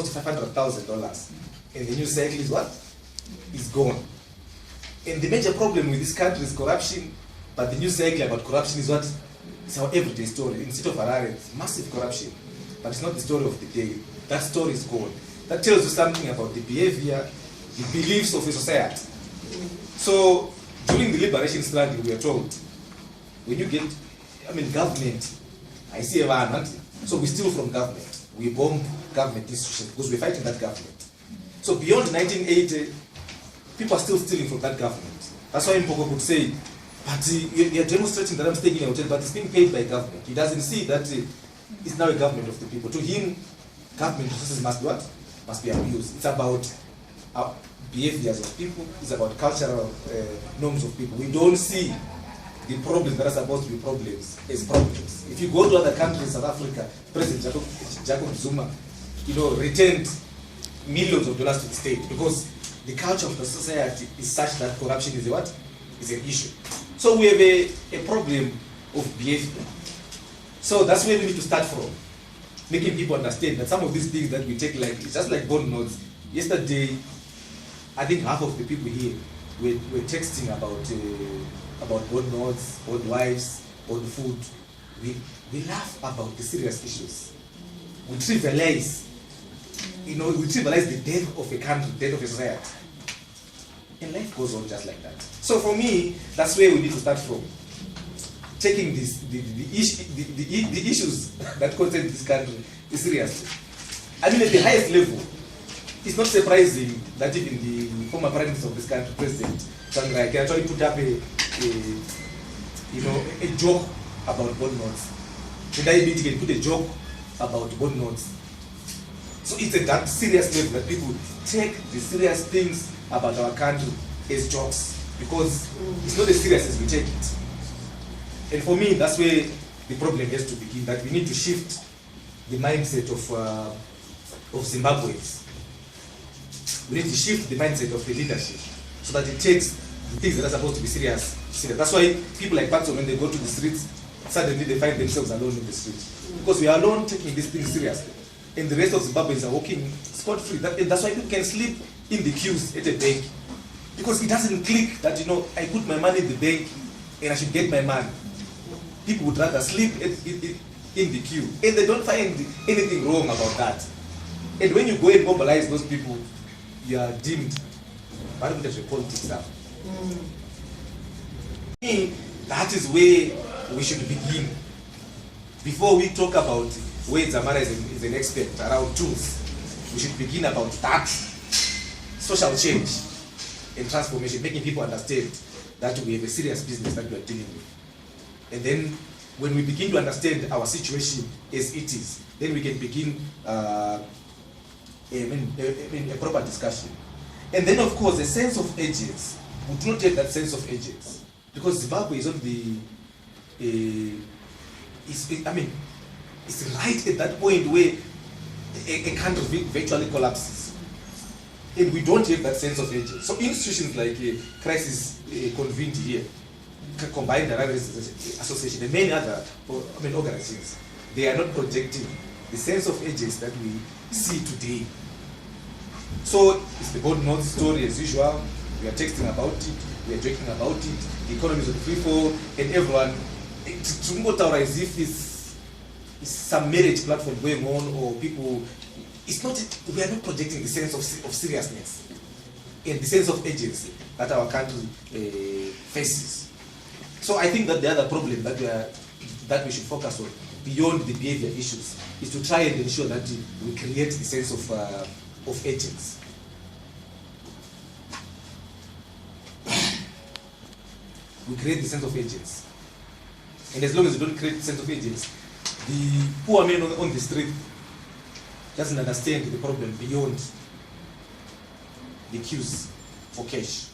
close to $500,000. And the new cycle is what? Is gone. And the major problem with this country is corruption, but the news cycle about corruption is what? It's our everyday story. In the city of Harare, it's massive corruption, but it's not the story of the day. That story is gone. That tells you something about the behavior, the beliefs of a society. So, during the liberation struggle, we are told, when you get, government, I see a man, so we steal from government. We bomb government institutions because we're fighting that government. So beyond 1980, people are still stealing from that government. That's why Mpoko could say, but you're demonstrating that I'm staying in a hotel, but it's being paid by government. He doesn't see that it's now a government of the people. To him, government resources must be what? Must be abused. It's about behaviors of people. It's about cultural norms of people. We don't see the problems that are supposed to be problems as problems. If you go to other countries, South Africa, President Jacob Zuma, returned millions of dollars to the state because the culture of the society is such that corruption is what? Is an issue. So we have a problem of behavior. So that's where we need to start from, making people understand that some of these things that we take lightly, just like bond notes. Yesterday, I think half of the people here were texting about bond notes, bond wives, bond food. We laugh about the serious issues. We trivialize. We trivialize the death of a country, death of a society. And life goes on just like that. So for me, that's where we need to start from. Taking the issues that concern this country seriously. At the highest level, it's not surprising that even the former prime minister of this country, President Sangrai, can actually put up a joke about bond notes. Today, he can put a joke about bond notes. So it's at that serious level that people take the serious things about our country as jokes, because it's not as serious as we take it. And for me, that's where the problem has to begin, that we need to shift the mindset of Zimbabweans. We need to shift the mindset of the leadership so that it takes the things that are supposed to be serious. That's why people like Patson, when they go to the streets, suddenly they find themselves alone in the streets. Because we are alone taking these things seriously. And the rest of Zimbabweans are walking scot-free. And that's why people can sleep in the queues at a bank. Because it doesn't click that, I put my money in the bank and I should get my money. People would rather sleep in the queue. And they don't find anything wrong about that. And when you go and mobilize those people, you are deemed politics now. That is where we should begin. Before we talk about where Zamara is an expert around tools, we should begin about that social change and transformation, making people understand that we have a serious business that we are dealing with. And then when we begin to understand our situation as it is, then we can begin a proper discussion. And then, of course, a sense of urgency. We do not have that sense of urgency because Zimbabwe is on it's right at that point where a country virtually collapses. And we don't have that sense of urgency. So institutions like Crisis convened here, Combined Hre Residents Association, and many other organizations, they are not projecting the sense of urgency that we see today. So it's the bond note story as usual. We are texting about it, we are joking about it, the economy is on free fall, and everyone, as if it's some marriage platform going on, or people, we are not projecting the sense of seriousness and the sense of urgency that our country faces. So I think that the other problem that we should focus on, beyond the behavior issues, is to try and ensure that we create the sense of urgency. We create the sense of urgency. And as long as we don't create the sense of urgency, the poor man on the street doesn't understand the problem beyond the queues for cash.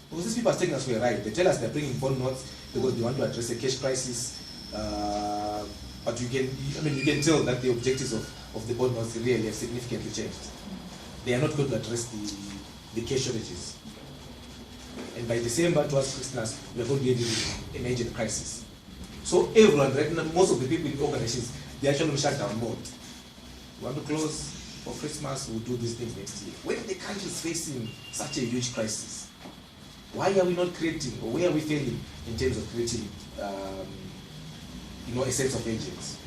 Because these people are taking us for a ride. They tell us they're bringing bond notes because they want to address a cash crisis. But you can tell that the objectives of the bond notes really have significantly changed. They are not going to address the cash shortages. And by December towards Christmas, we are going to be in an urgent crisis. So everyone, right now, most of the people in organizations, they are actually on shutdown mode. We want to close, for Christmas, we'll do these things next year. When the country is facing such a huge crisis, why are we not creating, or where are we failing in terms of creating, a sense of urgency?